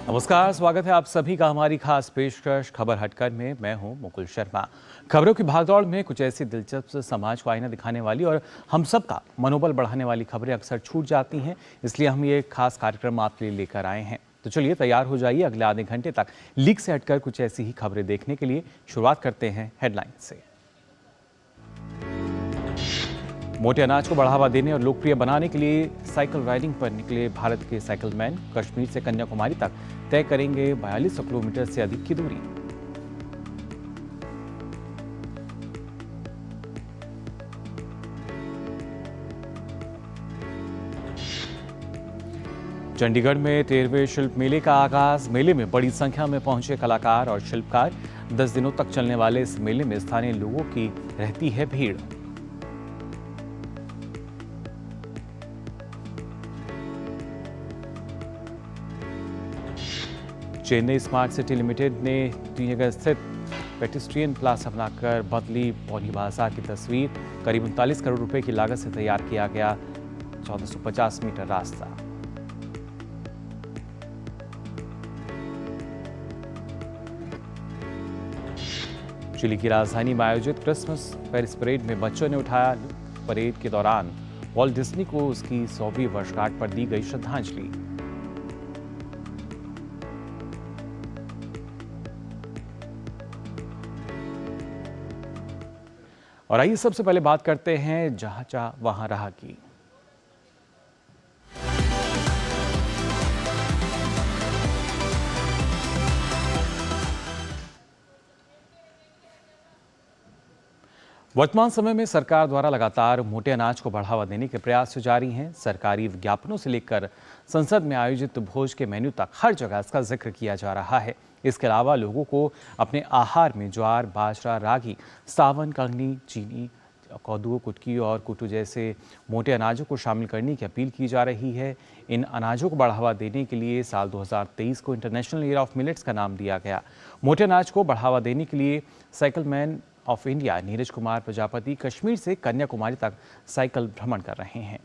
नमस्कार, स्वागत है आप सभी का हमारी खास पेशकश खबर हटकर में। मैं हूं मुकुल शर्मा। खबरों की भागदौड़ में कुछ ऐसी दिलचस्प समाज को आईना दिखाने वाली और हम सब का मनोबल बढ़ाने वाली खबरें अक्सर छूट जाती हैं, इसलिए हम ये खास कार्यक्रम आपके लिए लेकर आए हैं। तो चलिए तैयार हो जाइए, अगले आधे घंटे तक लीक से हटकर कुछ ऐसी ही खबरें देखने के लिए। शुरुआत करते हैं हेडलाइन से। मोटे अनाज को बढ़ावा देने और लोकप्रिय बनाने के लिए साइकिल राइडिंग पर निकले भारत के साइकिलमैन कश्मीर से कन्याकुमारी तक तय करेंगे 4200 किलोमीटर से अधिक की दूरी। चंडीगढ़ में 13वें शिल्प मेले का आगाज। मेले में बड़ी संख्या में पहुंचे कलाकार और शिल्पकार। 10 दिनों तक चलने वाले इस मेले में स्थानीय लोगों की रहती है भीड़। चेन्नई स्मार्ट सिटी लिमिटेड ने टी नगर स्थित पेटिस्ट्रियन प्लाजा बनाकर बदली पौनी बाजार की तस्वीर। करीब 39 करोड़ रुपए की लागत से तैयार किया गया 1450 मीटर रास्ता। चिली की राजधानी में आयोजित क्रिसमस पेरिस परेड में बच्चों ने उठाया। परेड के दौरान वॉल्ट डिज्नी को उसकी 100वीं वर्षगांठ पर दी गई श्रद्धांजलि। और आइए सबसे पहले बात करते हैं जहां चाह वहां रहा की। वर्तमान समय में सरकार द्वारा लगातार मोटे अनाज को बढ़ावा देने के प्रयास जारी हैं। सरकारी विज्ञापनों से लेकर संसद में आयोजित भोज के मेन्यू तक हर जगह इसका जिक्र किया जा रहा है। इसके अलावा लोगों को अपने आहार में ज्वार, बाजरा, रागी, सावन, कंगनी, चीनी, कद्दू, कुटकी और कुटू जैसे मोटे अनाजों को शामिल करने की अपील की जा रही है। इन अनाजों को बढ़ावा देने के लिए साल 2023 को इंटरनेशनल ईयर ऑफ मिलेट्स का नाम दिया गया। मोटे अनाज को बढ़ावा देने के लिए साइकिलमैन ऑफ इंडिया नीरज कुमार प्रजापति कश्मीर से कन्याकुमारी तक साइकिल भ्रमण कर रहे हैं।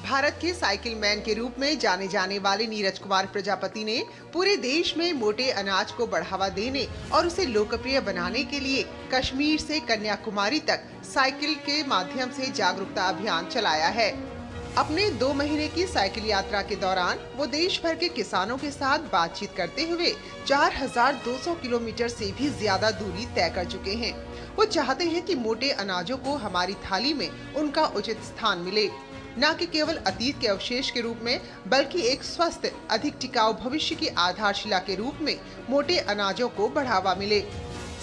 भारत के साइकिल मैन के रूप में जाने जाने वाले नीरज कुमार प्रजापति ने पूरे देश में मोटे अनाज को बढ़ावा देने और उसे लोकप्रिय बनाने के लिए कश्मीर से कन्याकुमारी तक साइकिल के माध्यम से जागरूकता अभियान चलाया है। अपने 2 महीने की साइकिल यात्रा के दौरान वो देश भर के किसानों के साथ बातचीत करते हुए 4200 किलोमीटर से भी ज्यादा दूरी तय कर चुके हैं। वो चाहते हैं कि मोटे अनाजों को हमारी थाली में उनका उचित स्थान मिले, न कि केवल अतीत के अवशेष के रूप में, बल्कि एक स्वस्थ, अधिक टिकाऊ भविष्य की आधारशिला के रूप में मोटे अनाजों को बढ़ावा मिले।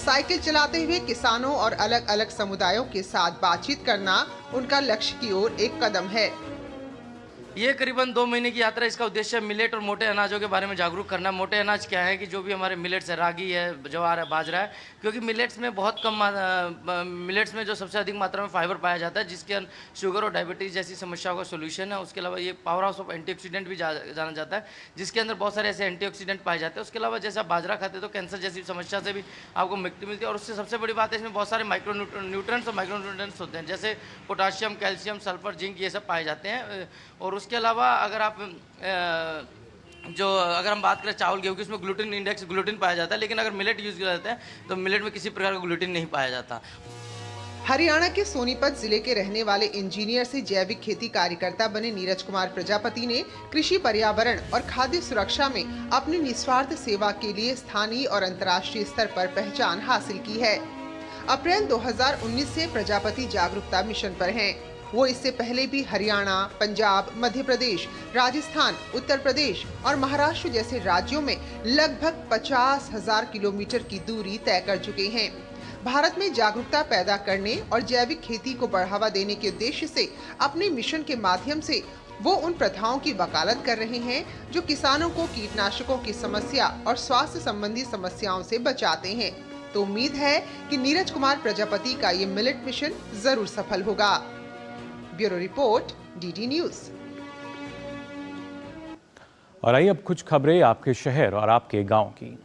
साइकिल चलाते हुए किसानों और अलग अलग समुदायों के साथ बातचीत करना उनका लक्ष्य की ओर एक कदम है। ये करीबन 2 महीने की यात्रा, इसका उद्देश्य मिलेट और मोटे अनाजों के बारे में जागरूक करना। मोटे अनाज क्या है कि जो भी हमारे मिलेट्स है, रागी है, ज्वार है, बाजरा है, क्योंकि मिलेट्स में बहुत कम मिलेट्स में जो सबसे अधिक मात्रा में फाइबर पाया जाता है, जिसके शुगर और डायबिटीज़ जैसी समस्याओं का सोल्यूशन है। उसके अलावा ये पावर हाउस ऑफ एंटीऑक्सीडेंट भी जाना जाता है, जिसके अंदर बहुत सारे ऐसे एंटीऑक्सीडेंट पाए जाते हैं। उसके अलावा जैसे आप बाजरा खाते हैं तो कैंसर जैसी समस्या से भी आपको मुक्ति मिलती है। और उससे सबसे बड़ी बात है, इसमें बहुत सारे माइक्रो न्यूट्रेंट्स और माइक्रो न्यूट्रेंट्स होते हैं, जैसे पोटाशियम, कैल्शियम, सल्फर, जिंक, ये सब पाए जाते हैं। और उसके अलावा अगर हम बात करें चावल, गेहूं की, उसमें ग्लूटिन पाया जाता है, लेकिन अगर मिलेट यूज किया जाता है तो मिलेट में किसी प्रकार का ग्लूटिन नहीं पाया जाता। हरियाणा के सोनीपत जिले के रहने वाले इंजीनियर से जैविक खेती कार्यकर्ता बने नीरज कुमार प्रजापति ने कृषि, पर्यावरण और खाद्य सुरक्षा में अपनी निस्वार्थ सेवा के लिए स्थानीय और अंतर्राष्ट्रीय स्तर पर पहचान हासिल की है। अप्रैल 2019 से प्रजापति जागरूकता मिशन पर हैं। वो इससे पहले भी हरियाणा, पंजाब, मध्य प्रदेश, राजस्थान, उत्तर प्रदेश और महाराष्ट्र जैसे राज्यों में लगभग 50,000 किलोमीटर की दूरी तय कर चुके हैं। भारत में जागरूकता पैदा करने और जैविक खेती को बढ़ावा देने के उद्देश्य से अपने मिशन के माध्यम से वो उन प्रथाओं की वकालत कर रहे हैं जो किसानों को कीटनाशकों की समस्या और स्वास्थ्य संबंधी समस्याओं से बचाते हैं। तो उम्मीद है कि नीरज कुमार प्रजापति का ये मिलेट मिशन जरूर सफल होगा। Bureau report, DD news. और आइए अब कुछ खबरें आपके शहर और आपके गांव की।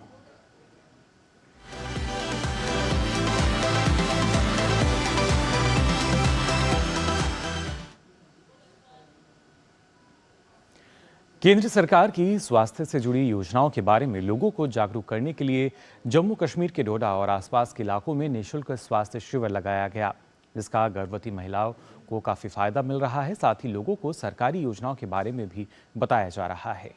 केंद्र सरकार की स्वास्थ्य से जुड़ी योजनाओं के बारे में लोगों को जागरूक करने के लिए जम्मू कश्मीर के डोडा और आसपास के इलाकों में निःशुल्क स्वास्थ्य शिविर लगाया गया, जिसका गर्भवती महिलाओं को काफ़ी फायदा मिल रहा है। साथ ही लोगों को सरकारी योजनाओं के बारे में भी बताया जा रहा है।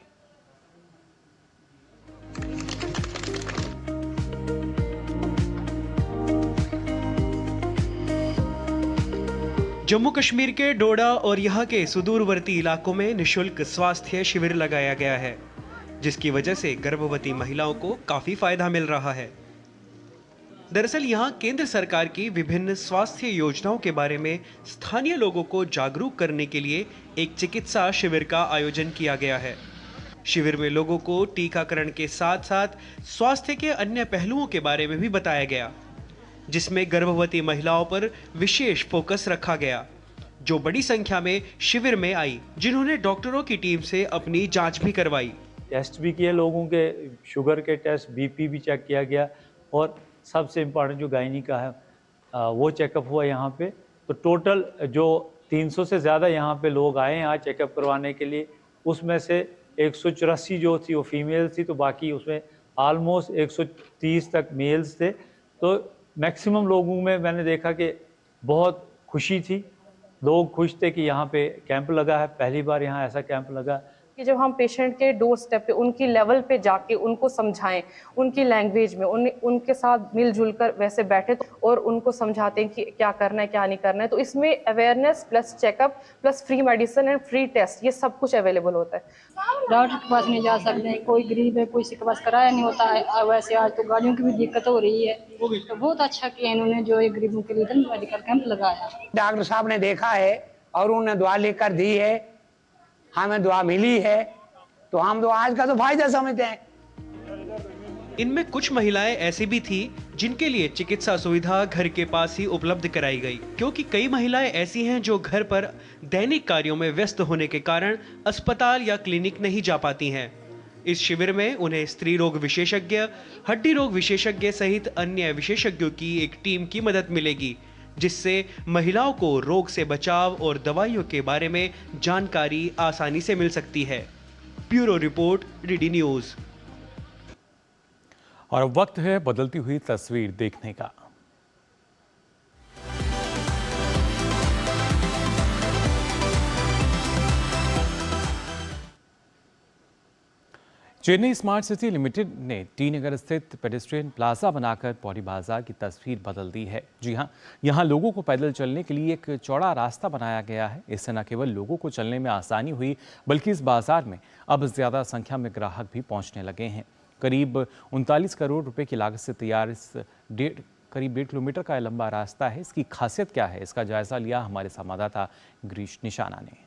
जम्मू कश्मीर के डोडा और यहाँ के सुदूरवर्ती इलाकों में निःशुल्क स्वास्थ्य शिविर लगाया गया है, जिसकी वजह से गर्भवती महिलाओं को काफी फायदा मिल रहा है। दरअसल यहाँ केंद्र सरकार की विभिन्न स्वास्थ्य योजनाओं के बारे में स्थानीय लोगों को जागरूक करने के लिए एक चिकित्सा शिविर का आयोजन किया गया है। शिविर में लोगों को टीकाकरण के साथ साथ स्वास्थ्य के अन्य पहलुओं के बारे में भी बताया गया, जिसमें गर्भवती महिलाओं पर विशेष फोकस रखा गया, जो बड़ी संख्या में शिविर में आई, जिन्होंने डॉक्टरों की टीम से अपनी जांच भी करवाई। टेस्ट भी किए लोगों के, शुगर के टेस्ट, बीपी भी चेक किया गया और सबसे इम्पोर्टेंट जो गायनी का है वो चेकअप हुआ यहाँ पे। तो टोटल जो 300 से ज़्यादा यहाँ पे लोग आए हैं आज चेकअप करवाने के लिए, उसमें से 184 जो थी वो फीमेल थी, तो बाकी उसमें ऑलमोस्ट 130 तक मेल्स थे। तो मैक्सिमम लोगों में मैंने देखा कि बहुत खुशी थी, लोग खुश थे कि यहाँ पे कैंप लगा है, पहली बार यहाँ ऐसा कैंप लगा। कि जब हम पेशेंट के डोर स्टेप पे उनकी लेवल पे जाके उनको समझाएं, उनकी लैंग्वेज में उनके साथ मिलजुल कर वैसे बैठे और उनको समझाते हैं कि क्या करना है क्या नहीं करना है। तो इसमें awareness plus checkup plus free medicine and free test, ये सब कुछ अवेलेबल होता है। डॉक्टर के पास नहीं जा सकते हैं, कोई गरीब है, कोई के पास कराया नहीं होता है। वैसे आज तो गाड़ियों की भी दिक्कत हो रही है, तो बहुत अच्छा किया इन्होंने जो ये गरीबों के लिए मेडिकल कैंप लगाया। डॉक्टर साहब ने देखा है और उन्होंने दुआ लेकर दी है, हमें दुआ मिली है, तो हम तो आज का तो फायदा समझते हैं। इनमें कुछ महिलाएं ऐसी भी थी जिनके लिए चिकित्सा सुविधा घर के पास ही उपलब्ध कराई गई, क्योंकि कई महिलाएं ऐसी हैं जो घर पर दैनिक कार्यों में व्यस्त होने के कारण अस्पताल या क्लिनिक नहीं जा पाती हैं। इस शिविर में उन्हें स्त्री रोग विशेषज्ञ, हड्डी रोग विशेषज्ञ सहित अन्य विशेषज्ञों की एक टीम की मदद मिलेगी, जिससे महिलाओं को रोग से बचाव और दवाइयों के बारे में जानकारी आसानी से मिल सकती है। Bureau report, DD news. और अब वक्त है बदलती हुई तस्वीर देखने का। चेन्नई स्मार्ट सिटी लिमिटेड ने टी नगर स्थित पेडेस्ट्रियन प्लाजा बनाकर पौड़ी बाजार की तस्वीर बदल दी है। जी हां, यहां लोगों को पैदल चलने के लिए एक चौड़ा रास्ता बनाया गया है। इससे न केवल लोगों को चलने में आसानी हुई, बल्कि इस बाजार में अब ज्यादा संख्या में ग्राहक भी पहुंचने लगे हैं। करीब 39 करोड़ रुपए की लागत से तैयार इस करीब 1.5 किलोमीटर का लंबा रास्ता है। इसकी खासियत क्या है, इसका जायजा लिया हमारे संवाददाता गिरीश निशाना ने।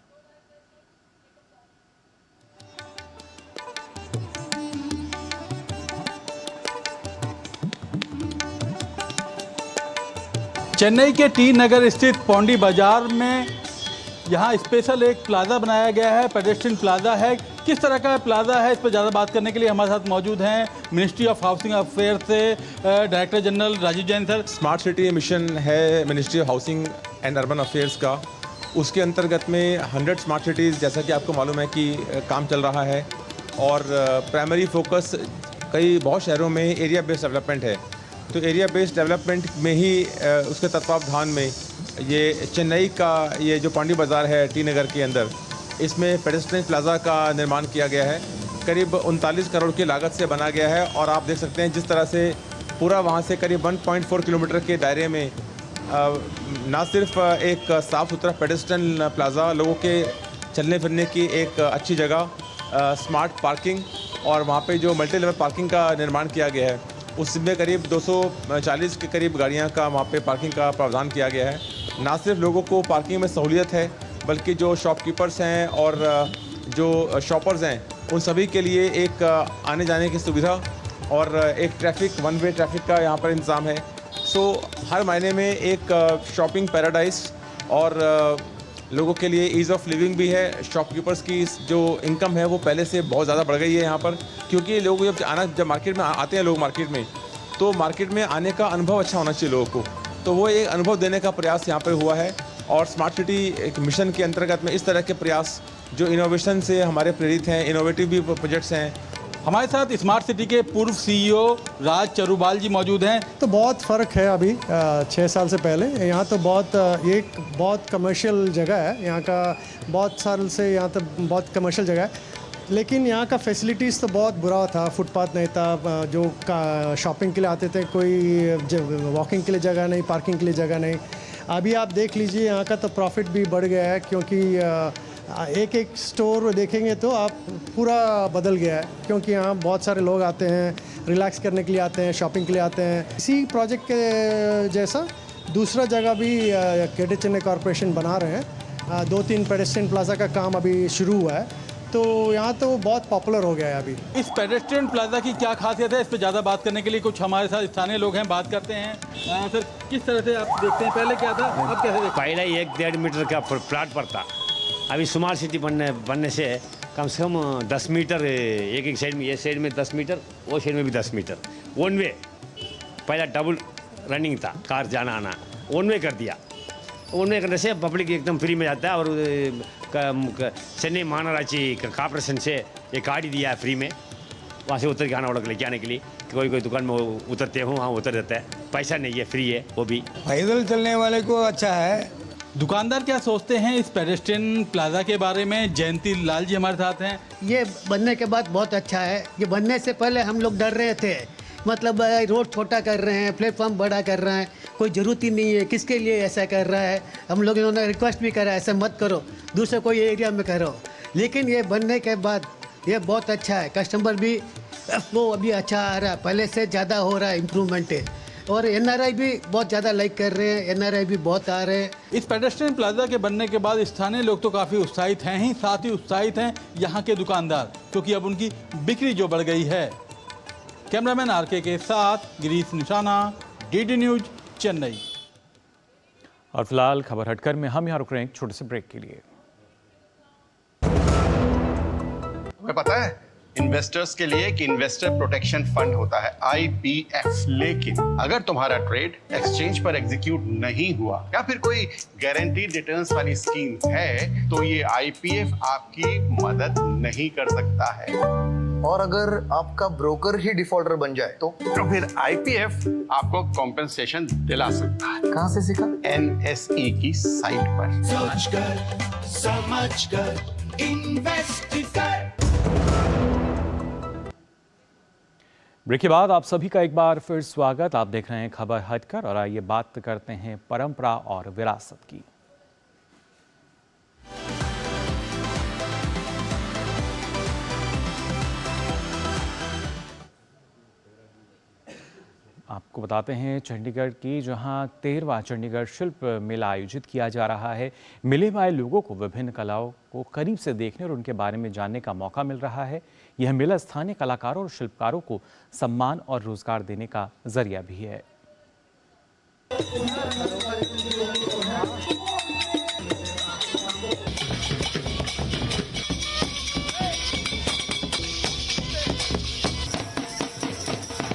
चेन्नई के टी नगर स्थित पौड़ी बाजार में यहाँ स्पेशल एक प्लाजा बनाया गया है, पेडेस्ट्रियन प्लाजा है। किस तरह का प्लाजा है, इस पर ज़्यादा बात करने के लिए हमारे साथ मौजूद हैं मिनिस्ट्री ऑफ हाउसिंग अफेयर से director general Rajeev Jain sir. Smart city mission है ministry of housing and urban affairs का। उसके अंतर्गत में 100 स्मार्ट सिटीज़, जैसा कि आपको मालूम है कि काम चल रहा है, और प्राइमरी फोकस बहुत शहरों में एरिया बेस्ड डेवलपमेंट है। तो एरिया बेस्ड डेवलपमेंट में ही उसके तत्वावधान में ये चेन्नई का ये जो पौड़ी बाज़ार है टी नगर के अंदर, इसमें पेडेस्ट्रियन प्लाजा का निर्माण किया गया है। करीब 39 करोड़ की लागत से बना गया है, और आप देख सकते हैं जिस तरह से पूरा वहाँ से करीब 1.4 किलोमीटर के दायरे में ना सिर्फ एक साफ़ सुथरा पेडेस्ट्रियन प्लाजा, लोगों के चलने फिरने की एक अच्छी जगह, स्मार्ट पार्किंग, और वहाँ पे जो मल्टी लेवल पार्किंग का निर्माण किया गया है, उसमें करीब 240 के करीब गाड़ियाँ का वहाँ पे पार्किंग का प्रावधान किया गया है। ना सिर्फ लोगों को पार्किंग में सहूलियत है, बल्कि जो शॉपकीपर्स हैं और जो शॉपर्स हैं, उन सभी के लिए एक आने जाने की सुविधा और एक ट्रैफिक, वन वे ट्रैफिक का यहाँ पर इंतज़ाम है। सो हर महीने में एक शॉपिंग पैराडाइज और लोगों के लिए ईज़ ऑफ लिविंग भी है। शॉपकीपर्स की जो इनकम है वो पहले से बहुत ज़्यादा बढ़ गई है यहाँ पर, क्योंकि लोग जब मार्केट में आते हैं लोग मार्केट में, तो मार्केट में आने का अनुभव अच्छा होना चाहिए लोगों को, तो वो एक अनुभव देने का प्रयास यहाँ पर हुआ है। और स्मार्ट सिटी एक मिशन के अंतर्गत में इस तरह के प्रयास जो इनोवेशन से हमारे प्रेरित हैं, इनोवेटिव भी प्रोजेक्ट्स हैं। हमारे साथ स्मार्ट सिटी के पूर्व सीईओ राज चरुबाल जी मौजूद हैं। तो बहुत फ़र्क है अभी 6 साल से पहले। यहाँ तो बहुत कमर्शियल जगह है, यहाँ का बहुत साल से यहाँ तो बहुत कमर्शियल जगह है, लेकिन यहाँ का फैसिलिटीज़ तो बहुत बुरा था। फुटपाथ नहीं था, जो शॉपिंग के लिए आते थे कोई वॉकिंग के लिए जगह नहीं, पार्किंग के लिए जगह नहीं। अभी आप देख लीजिए यहाँ का तो प्रॉफिट भी बढ़ गया है, क्योंकि एक एक स्टोर देखेंगे तो आप पूरा बदल गया है, क्योंकि यहाँ बहुत सारे लोग आते हैं, रिलैक्स करने के लिए आते हैं, शॉपिंग के लिए आते हैं। इसी प्रोजेक्ट के जैसा दूसरा जगह भी ग्रेटर चेन्नई कॉरपोरेशन बना रहे हैं। 2-3 पेडेस्ट्रियन प्लाजा का काम अभी शुरू हुआ है, तो यहाँ तो बहुत पॉपुलर हो गया है अभी। इस पेडेस्ट्रियन प्लाजा की क्या खासियत है, इस पर ज़्यादा बात करने के लिए कुछ हमारे साथ स्थानीय लोग हैं, बात करते हैं। सर, किस तरह से आप देखते हैं, पहले क्या था, अब कैसे देखते हैं? पहले 1-1.5 मीटर का प्लाट पड़ता, अभी स्मार्ट सिटी बनने से कम से कम 10 मीटर, एक साइड में, ये साइड में 10 मीटर, वो साइड में भी 10 मीटर, वन वे। पहला डबल रनिंग था, कार जाना आना, वन वे कर दिया। वन वे करने से पब्लिक एकदम फ्री में जाता है। और चेन्नई महानगराची कॉर्पोरेशन से एक गाड़ी दिया है फ्री में, वहाँ से उतर के आना लेके आने के लिए। कोई दुकान में उतरते हो, वहाँ उतर जाता है, पैसा नहीं है, फ्री है वो भी। पैदल चलने वाले को अच्छा है। दुकानदार क्या सोचते हैं इस पेडेस्ट्रियन प्लाजा के बारे में? जयंती लाल जी हमारे साथ हैं। ये बनने के बाद बहुत अच्छा है। ये बनने से पहले हम लोग डर रहे थे, मतलब रोड छोटा कर रहे हैं, प्लेटफॉर्म बड़ा कर रहे हैं, कोई ज़रूरत ही नहीं है, किसके लिए ऐसा कर रहा है। हम लोग इन्होंने रिक्वेस्ट भी करा, ऐसा मत करो, दूसरे कोई एरिया में करो। लेकिन ये बनने के बाद ये बहुत अच्छा है, कस्टमर भी वो अभी अच्छा आ रहा है, पहले से ज़्यादा हो रहा है, इम्प्रूवमेंट है। और एनआरआई भी बहुत ज़्यादा लाइक कर रहे हैं, एनआरआई भी बहुत आ रहे हैं। इस पेडेस्ट्रियन प्लाजा के बनने के बाद स्थानीय लोग तो काफ़ी उत्साहित हैं ही, साथ ही उत्साहित हैं यहाँ के दुकानदार, क्योंकि अब उनकी बिक्री जो बढ़ गई है। कैमरामैन आरके के साथ गिरीश निशाना, डीडी न्यूज, चेन्नई। और फिलहाल खबर हटकर में हम यहाँ रुक रहे हैं एक छोटे से ब्रेक के लिए। तुम्हें पता है इन्वेस्टर्स के लिए एक इन्वेस्टर प्रोटेक्शन फंड होता है, IPF। लेकिन अगर तुम्हारा ट्रेड एक्सचेंज पर एग्जीक्यूट नहीं हुआ या फिर कोई गारंटीड रिटर्न्स वाली स्कीम है, तो ये IPF आपकी मदद नहीं कर सकता है। और अगर आपका ब्रोकर ही डिफॉल्टर बन जाए तो फिर IPF आपको कॉम्पेंसेशन दिला सकता है। कहाँ से सीखा? NSE की साइट पर। सोचकर समझकर इन्वेस्ट कर। ब्रेक के बाद आप सभी का एक बार फिर स्वागत। आप देख रहे हैं खबर हटकर, और आइए बात करते हैं परंपरा और विरासत की। आपको बताते हैं चंडीगढ़ की, जहां 13वां चंडीगढ़ शिल्प मेला आयोजित किया जा रहा है। मेले में आए लोगों को विभिन्न कलाओं को करीब से देखने और उनके बारे में जानने का मौका मिल रहा है। यह मेला स्थानीय कलाकारों और शिल्पकारों को सम्मान और रोजगार देने का जरिया भी है।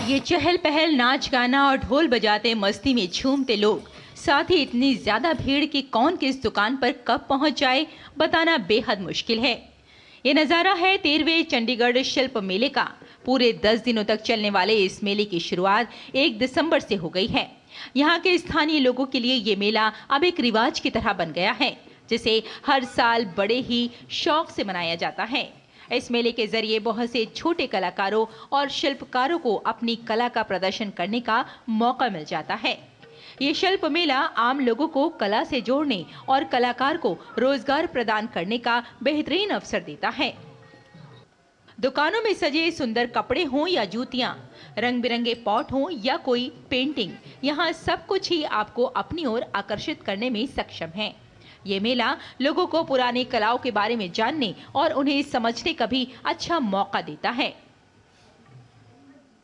ये चहल पहल, नाच गाना और ढोल बजाते मस्ती में झूमते लोग, साथ ही इतनी ज्यादा भीड़ कि कौन किस दुकान पर कब पहुंच जाए बताना बेहद मुश्किल है। ये नज़ारा है 13वें चंडीगढ़ शिल्प मेले का। पूरे 10 दिनों तक चलने वाले इस मेले की शुरुआत 1 दिसंबर से हो गई है। यहाँ के स्थानीय लोगों के लिए ये मेला अब एक रिवाज की तरह बन गया है, जिसे हर साल बड़े ही शौक से मनाया जाता है। इस मेले के जरिए बहुत से छोटे कलाकारों और शिल्पकारों को अपनी कला का प्रदर्शन करने का मौका मिल जाता है। ये शिल्प मेला आम लोगों को कला से जोड़ने और कलाकार को रोजगार प्रदान करने का बेहतरीन अवसर देता है। दुकानों में सजे सुंदर कपड़े हों या जूतियां, रंग बिरंगे पॉट हों या कोई पेंटिंग, यहाँ सब कुछ ही आपको अपनी ओर आकर्षित करने में सक्षम है। ये मेला लोगों को पुरानी कलाओं के बारे में जानने और उन्हें समझने का भी अच्छा मौका देता है।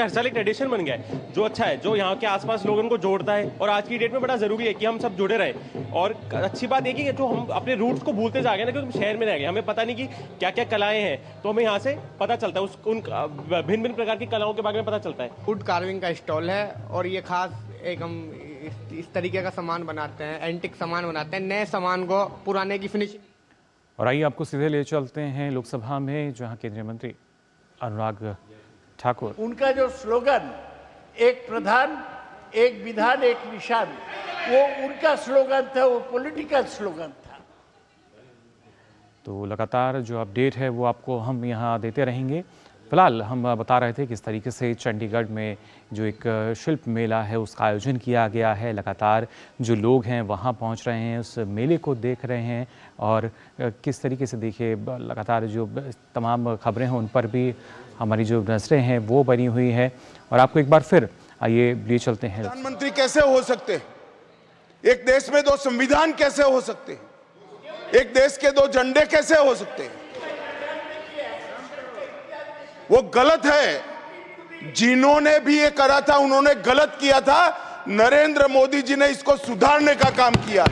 हर साल एक ट्रेडिशन बन गया है जो अच्छा है, जो यहाँ के आसपास लोगों को जोड़ता है, और आज की डेट में बड़ा जरूरी है कि हम सब जुड़े रहे। और अच्छी बात है कि जो हम अपने रूट्स को भूलते जा गए ना, क्योंकि हम शहर में रह गए, हमें पता नहीं कि क्या क्या कलाएं हैं, तो हमें यहाँ से पता चलता है, उन भिन्न भिन्न प्रकार की कलाओं के बारे में पता चलता है। वुड कार्विंग का स्टॉल है, और ये खास एक हम इस तरीके का सामान बनाते हैं, एंटिक सामान बनाते हैं, नए सामान को पुराने की फिनिशिंग। और आइए आपको सीधे ले चलते हैं लोकसभा में, जहां केंद्रीय मंत्री अनुराग ठाकुर, उनका जो स्लोगन एक प्रधान एक विधान एक निशान, वो उनका स्लोगन था, वो पॉलिटिकल स्लोगन था। तो लगातार जो अपडेट है वो आपको हम यहाँ देते रहेंगे। फिलहाल हम बता रहे थे किस तरीके से चंडीगढ़ में जो एक शिल्प मेला है उसका आयोजन किया गया है। लगातार जो लोग हैं वहाँ पहुँच रहे हैं, उस मेले को देख रहे हैं और किस तरीके से देखिए लगातार जो तमाम खबरें हैं उन पर भी हमारी जो नजरें हैं वो बनी हुई है। और आपको एक बार फिर आइए ले चलते हैं। प्रधानमंत्री कैसे हो सकते हैं? एक देश में 2 संविधान कैसे हो सकते हैं? एक देश के 2 झंडे कैसे हो सकते हैं? वो गलत है। जिन्होंने भी ये करा था उन्होंने गलत किया था। नरेंद्र मोदी जी ने इसको सुधारने का काम किया।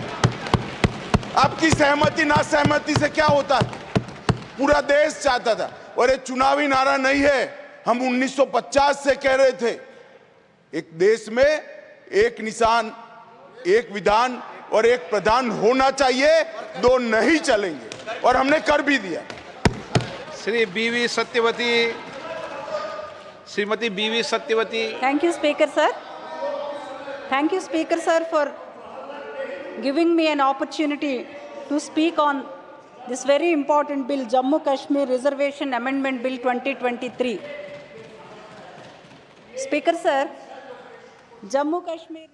आपकी सहमति ना सहमति से क्या होता है? पूरा देश चाहता था। और ये चुनावी नारा नहीं है, हम 1950 से कह रहे थे एक देश में एक निशान, एक विधान और एक प्रधान होना चाहिए, 2 नहीं चलेंगे, और हमने कर भी दिया। श्रीमती बीवी Satyavati. Thank you, Speaker sir. Thank you, Speaker sir, for giving me an opportunity to speak on this very important bill, Jammu Kashmir Reservation Amendment Bill 2023. Speaker sir, Jammu Kashmir।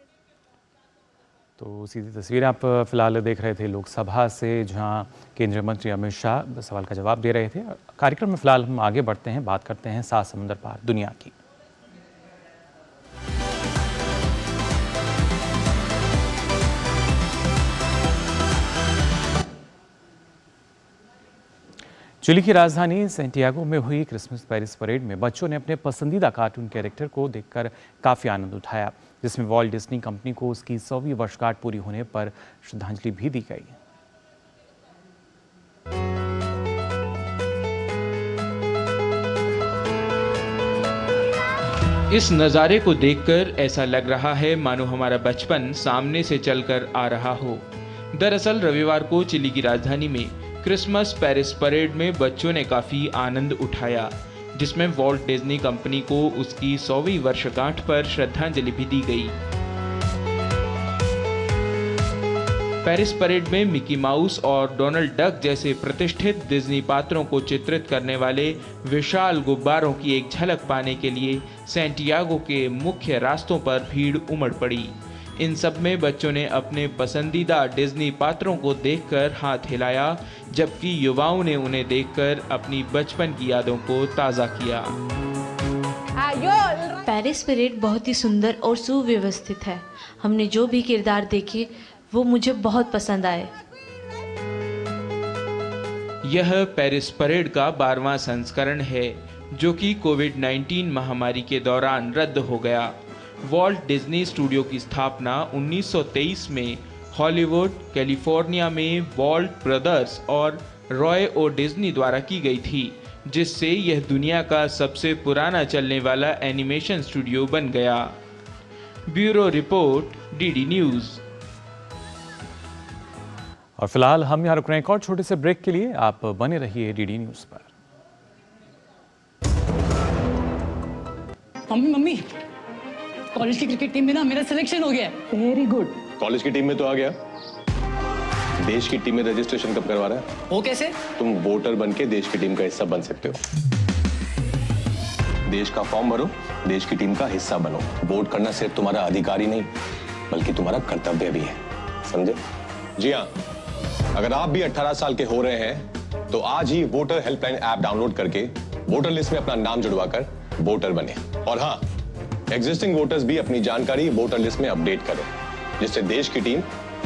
तो सीधी तस्वीर आप फिलहाल देख रहे थे लोकसभा से, जहां केंद्रीय मंत्री अमित शाह सवाल का जवाब दे रहे थे। कार्यक्रम में फिलहाल हम आगे बढ़ते हैं, बात करते हैं 7 समुंदर पार दुनिया की। चिली की राजधानी सैंटियागो में हुई क्रिसमस पेरिस परेड में बच्चों ने अपने पसंदीदा कार्टून कैरेक्टर को देखकर काफ़ी आनंद उठाया, जिसमें वॉल्ट डिज्नी कंपनी को उसकी 100वीं वर्षगांठ पूरी होने पर श्रद्धांजलि भी दी गई। इस नज़ारे को देखकर ऐसा लग रहा है मानो हमारा बचपन सामने से चलकर आ रहा हो। दरअसल रविवार को चिली की राजधानी में क्रिसमस पेरिस परेड में बच्चों ने काफ़ी आनंद उठाया, जिसमें वॉल्ट डिज्नी कंपनी को उसकी 100वीं वर्षगांठ पर श्रद्धांजलि भी दी गई। पेरिस परेड में मिकी माउस और डोनाल्ड डक जैसे प्रतिष्ठित डिज्नी पात्रों को चित्रित करने वाले विशाल गुब्बारों की एक झलक पाने के लिए सैंटियागो के मुख्य रास्तों पर भीड़ उमड़ पड़ी। इन सब में बच्चों ने अपने पसंदीदा डिज्नी पात्रों को देखकर हाथ हिलाया, जबकि युवाओं ने उन्हें देखकर अपनी बचपन की यादों को ताज़ा किया। पेरिस परेड बहुत ही सुंदर और सुव्यवस्थित है। हमने जो भी किरदार देखे वो मुझे बहुत पसंद आए। यह पेरिस परेड का 12वां संस्करण है, जो कि कोविड-19 महामारी के दौरान रद्द हो गया। वॉल्ट डिज्नी स्टूडियो की स्थापना 1923 में हॉलीवुड, कैलिफोर्निया में वॉल्ट ब्रदर्स और रॉय ओ डिज्नी द्वारा की गई थी, जिससे यह दुनिया का सबसे पुराना चलने वाला एनिमेशन स्टूडियो बन गया। Bureau report, DD news. और फिलहाल हम यहाँ रुक रहे हैं एक और छोटे से ब्रेक के लिए। आप बने रहिए डीडी न्यूज़ पर। मम्मी कॉलेज की क्रिकेट टीम में ना मेरा सिलेक्शन हो गया है। Very good. कॉलेज की टीम में तो आ गया, देश की टीम में रजिस्ट्रेशन कब करवा रहा है? वो कैसे? तुम वोटर बन के देश की टीम का हिस्सा बन सकते हो। देश का फॉर्म भरो, देश की टीम का हिस्सा बनो। वोट करना सिर्फ तुम्हारा अधिकार ही नहीं बल्कि तुम्हारा कर्तव्य भी है, समझे? जी हाँ, अगर आप भी 18 साल के हो रहे हैं तो आज ही वोटर हेल्पलाइन ऐप डाउनलोड करके वोटर लिस्ट में अपना नाम जुड़वाकर वोटर बने। और हाँ, एग्जिस्टिंग वोटर्स भी अपनी जानकारी वोटर लिस्ट में अपडेट करें, जिससे देश की टीम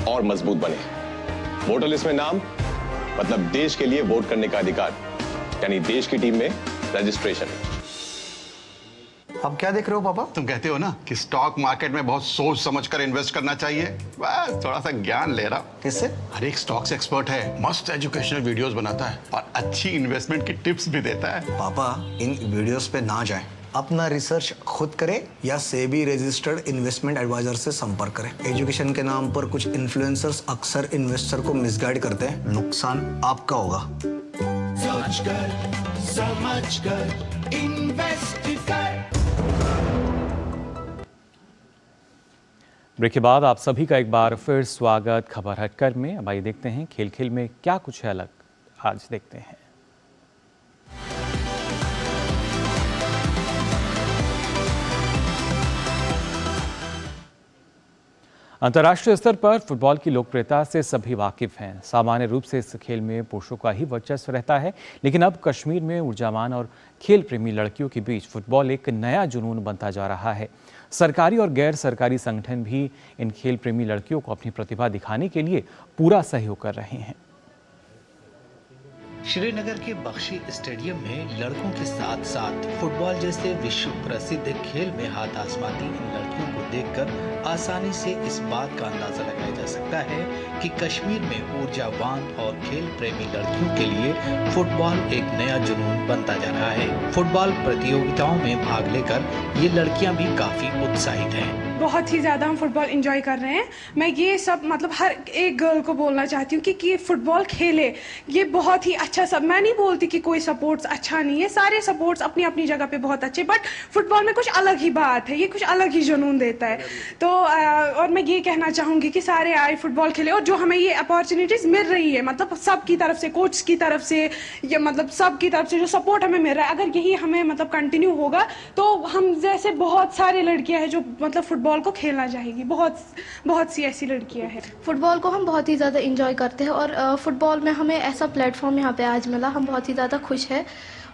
और मजबूत बने। वोटर लिस्ट में नाम मतलब देश के लिए वोट करने का अधिकार, यानी देश की टीम में रजिस्ट्रेशन। अब क्या देख रहे हो पापा? तुम कहते हो ना कि स्टॉक मार्केट में बहुत सोच समझ कर इन्वेस्ट करना चाहिए, बस थोड़ा सा ज्ञान ले रहा। किससे? हर एक स्टॉक्स एक्सपर्ट है, मस्त एजुकेशनल वीडियोस बनाता है और अच्छी इन्वेस्टमेंट की टिप्स भी देता है। पापा इन वीडियोस पे ना जाएं, अपना रिसर्च खुद करें या सेबी रजिस्टर्ड इन्वेस्टमेंट एडवाइजर से संपर्क करें। एजुकेशन के नाम पर कुछ इन्फ्लुएंसर्स अक्सर इन्वेस्टर को मिसगाइड करते हैं, नुकसान आपका होगा। सोच कर समझ कर इन्वेस्ट कर। ब्रेक के बाद आप सभी का एक बार फिर स्वागत खबर हटकर में। अब आइए देखते हैं खेल खेल में क्या कुछ है अलग, आज देखते हैं। अंतर्राष्ट्रीय स्तर पर फुटबॉल की लोकप्रियता से सभी वाकिफ हैं। सामान्य रूप से इस खेल में पुरुषों का ही वर्चस्व रहता है, लेकिन अब कश्मीर में ऊर्जावान और खेल प्रेमी लड़कियों के बीच फुटबॉल एक नया जुनून बनता जा रहा है। सरकारी और गैर सरकारी संगठन भी इन खेल प्रेमी लड़कियों को अपनी प्रतिभा दिखाने के लिए पूरा सहयोग कर रहे हैं। श्रीनगर के बख्शी स्टेडियम में लड़कों के साथ साथ फुटबॉल जैसे विश्व प्रसिद्ध खेल में हाथ आजमाती इन लड़कियों को देखकर आसानी से इस बात का अंदाजा लगाया जा सकता है कि कश्मीर में ऊर्जावान और खेल प्रेमी लड़कियों के लिए फुटबॉल एक नया जुनून बनता जा रहा है। फुटबॉल प्रतियोगिताओं में भाग लेकर ये लड़कियां भी काफी उत्साहित हैं। बहुत ही ज़्यादा हम फुटबॉल एंजॉय कर रहे हैं। मैं ये सब मतलब हर एक गर्ल को बोलना चाहती हूँ कि फुटबॉल खेले, ये बहुत ही अच्छा। सब मैं नहीं बोलती कि कोई स्पोर्ट्स अच्छा नहीं है, सारे स्पोर्ट्स अपनी अपनी जगह पे बहुत अच्छे, बट फुटबॉल में कुछ अलग ही बात है, ये कुछ अलग ही जुनून देता है। तो और मैं ये कहना चाहूँगी कि सारे आए फुटबॉल खेले, और जो हमें ये अपॉर्चुनिटीज़ मिल रही है, मतलब सब की तरफ से, कोच की तरफ से, या मतलब सब की तरफ से जो सपोर्ट हमें मिल रहा है, अगर यही हमें मतलब कंटिन्यू होगा तो हम जैसे बहुत सारे लड़कियाँ हैं जो मतलब फुटबॉल को खेलना चाहेगी। बहुत सी ऐसी लड़कियां हैं। फुटबॉल को हम बहुत ही ज़्यादा इंजॉय करते हैं, और फुटबॉल में हमें ऐसा प्लेटफॉर्म यहाँ पे आज मिला, हम बहुत ही ज़्यादा खुश हैं।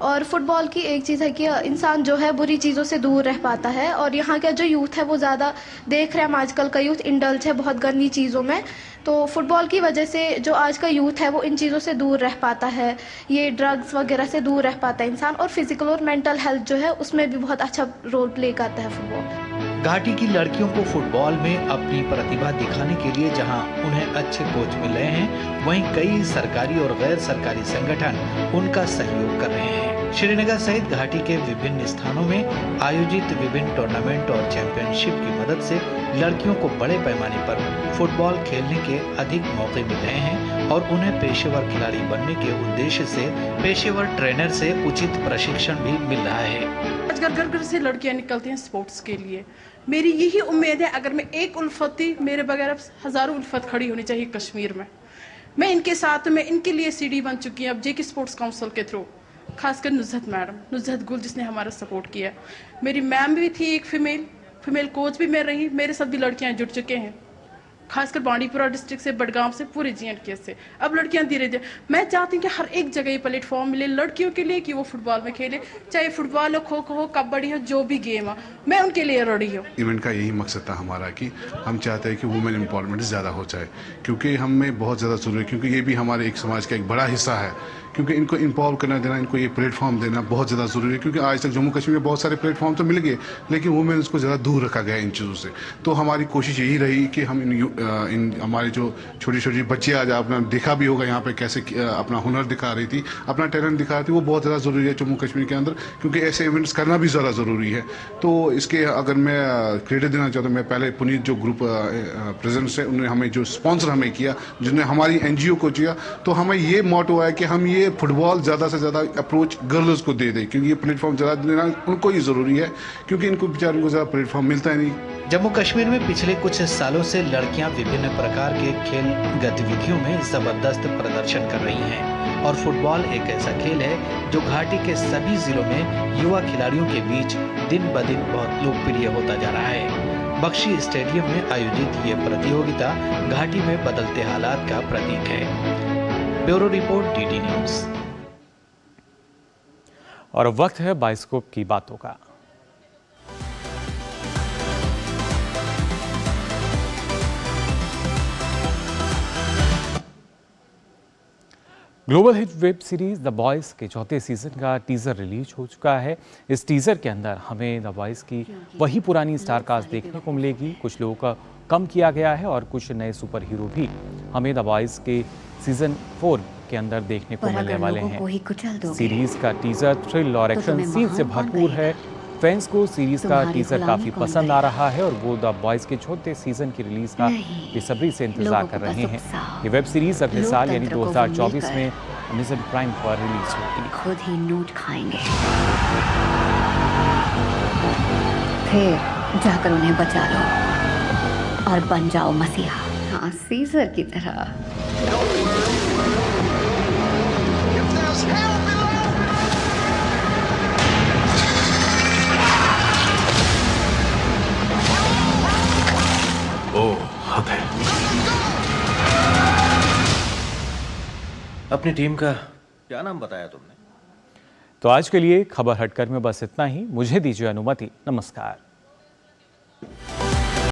और फुटबॉल की एक चीज़ है कि इंसान जो है बुरी चीज़ों से दूर रह पाता है, और यहाँ का जो यूथ है वो ज़्यादा देख रहे हैं हम आजकल का यूथ इंडल्ज है बहुत गंदी चीज़ों में। तो फुटबॉल की वजह से जो आज का यूथ है वो इन चीज़ों से दूर रह पाता है, ये ड्रग्स वगैरह से दूर रह पाता है इंसान, और फिजिकल और मेंटल हेल्थ जो है उसमें भी बहुत अच्छा रोल प्ले करता है फुटबॉल। घाटी की लड़कियों को फुटबॉल में अपनी प्रतिभा दिखाने के लिए जहां उन्हें अच्छे कोच मिल रहे हैं, वहीं कई सरकारी और गैर सरकारी संगठन उनका सहयोग कर रहे हैं। श्रीनगर सहित घाटी के विभिन्न स्थानों में आयोजित विभिन्न टूर्नामेंट और चैंपियनशिप की मदद से लड़कियों को बड़े पैमाने पर फुटबॉल खेलने के अधिक मौके मिल रहे हैं, और उन्हें पेशेवर खिलाड़ी बनने के उद्देश्य से पेशेवर ट्रेनर से उचित प्रशिक्षण भी मिल रहा है। आजकल घर घर से लड़कियां निकलती हैं स्पोर्ट्स के लिए। मेरी यही उम्मीद है, अगर मैं एक उल्फत थी, मेरे बगैर हजारों उल्फत खड़ी होनी चाहिए कश्मीर में। मैं इनके साथ में इनके लिए सीडी बन चुकी है अब जेके स्पोर्ट्स काउंसिल के थ्रू, खासकर नुज़हत मैडम, नुज़हत गुल, जिसने हमारा सपोर्ट किया। मेरी मैम भी थी एक फीमेल कोच भी मैं रही, मेरे साथ भी लड़कियां जुड़ चुके हैं, खासकर बांडीपुरा डिस्ट्रिक्ट से, बडगाम से, पूरे JNK से। अब लड़कियां धीरे धीरे, मैं चाहती हूँ कि हर एक जगह ये प्लेटफॉर्म मिले लड़कियों के लिए कि वो फुटबॉल में खेले, चाहे फुटबॉल हो, खो खो हो, कबड्डी हो, जो भी गेम हो, मैं उनके लिए रेडी हूँ। इवेंट का यही मकसद था हमारा कि हम चाहते हैं कि वुमेन एम्पावरमेंट ज़्यादा हो जाए, क्योंकि हमें बहुत ज़्यादा ज़रूरी है, क्योंकि ये भी हमारे एक समाज का एक बड़ा हिस्सा है, क्योंकि इनको एम्पावर करना देना, इनको ये प्लेटफॉर्म देना बहुत ज़्यादा ज़रूरी है। क्योंकि आज तक जम्मू कश्मीर में बहुत सारे प्लेटफॉर्म तो मिल गए, लेकिन वुमेन्स को ज़्यादा दूर रखा गया इन चीज़ों से। तो हमारी कोशिश यही रही कि हम इन हमारे जो छोटी छोटी बच्चे आज आपने देखा भी होगा यहाँ पे कैसे अपना हुनर दिखा रही थी, अपना टैलेंट दिखा रही थी, वो बहुत ज़्यादा ज़रूरी है जम्मू कश्मीर के अंदर, क्योंकि ऐसे इवेंट्स करना भी ज़्यादा ज़रूरी है। तो इसके अगर मैं क्रेडिट देना चाहता हूँ, मैं पहले पुनीत जो ग्रुप प्रेजेंट है, उन्होंने हमें जो स्पॉन्सर हमें किया, जिन्होंने हमारी NGO को किया, तो हमें ये मोटो है कि हम ये फुटबॉल ज़्यादा से ज़्यादा अप्रोच गर्ल्स को दे दें, क्योंकि ये प्लेटफॉर्म ज़्यादा देना उनको ही ज़रूरी है, क्योंकि इनको बेचारों को ज़्यादा प्लेटफॉर्म मिलता है नहीं। जम्मू कश्मीर में पिछले कुछ सालों से लड़कियां विभिन्न प्रकार के खेल गतिविधियों में जबरदस्त प्रदर्शन कर रही हैं, और फुटबॉल एक ऐसा खेल है जो घाटी के सभी जिलों में युवा खिलाड़ियों के बीच दिन ब दिन बहुत लोकप्रिय होता जा रहा है। बख्शी स्टेडियम में आयोजित ये प्रतियोगिता घाटी में बदलते हालात का प्रतीक है। Bureau report, DD news. और अब वक्त है बाइस्कोप की बातों का। Global hit web series the boys के चौथे सीजन का टीजर रिलीज हो चुका है। इस टीजर के अंदर हमें द बॉयज की वही पुरानी स्टार कास्ट देखने को मिलेगी, कुछ लोगों का कम किया गया है, और कुछ नए सुपर हीरो भी हमें द बॉयज के सीजन 4 के अंदर देखने को मिलने वाले हैं। सीरीज का टीजर थ्रिल और एक्शन सीन से भरपूर है। फैंस को सीरीज का टीजर काफी पसंद आ रहा है और वो द बॉयज के छोटे सीजन की रिलीज का बेसब्री से इंतजार कर रहे हैं। ये वेब सीरीज अगले साल यानी 2024 में अमेज़न प्राइम पर रिलीज होगी। खुद ही नोट खाएंगे, फिर जाकर उन्हें बचा लो और बन जाओ मसीहा। हाँ, सीजर की तरह। अपनी टीम का क्या नाम बताया तुमने? तो आज के लिए खबर हटकर में बस इतना ही। मुझे दीजिए अनुमति। नमस्कार।